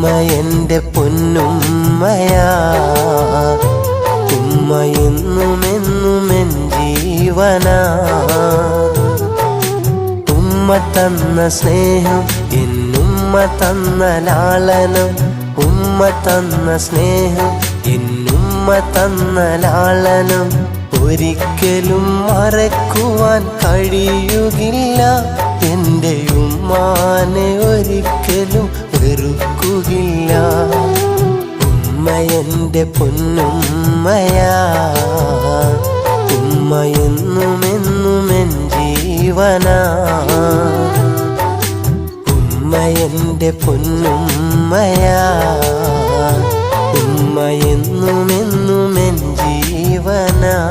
എന്റെ പൊന്നുമ്മയാ. ഉമ്മ എന്നുമെന്നും എൻ ജീവനാ. ഉമ്മ തന്ന സ്നേഹം, എന്നുമ്മ തന്ന ലാളനം. ഉമ്മ തന്ന സ്നേഹം, എന്നുമ്മ തന്ന ലാളനം ഒരിക്കലും മറക്കുവാൻ കഴിയുകില്ല. എൻ്റെ ഉമ്മാനെ ഒരിക്കലും വെറുക്കുകയില്ല. ഉമ്മ എൻ്റെ പൊന്നുമ്മയാ. ഉമ്മ എന്നുമെന്നും എൻ ജീവനാ. ഉമ്മ എൻ്റെ പൊന്നുമ്മയാ. ഉമ്മ എന്നുമെന്നും എൻ ജീവനാ.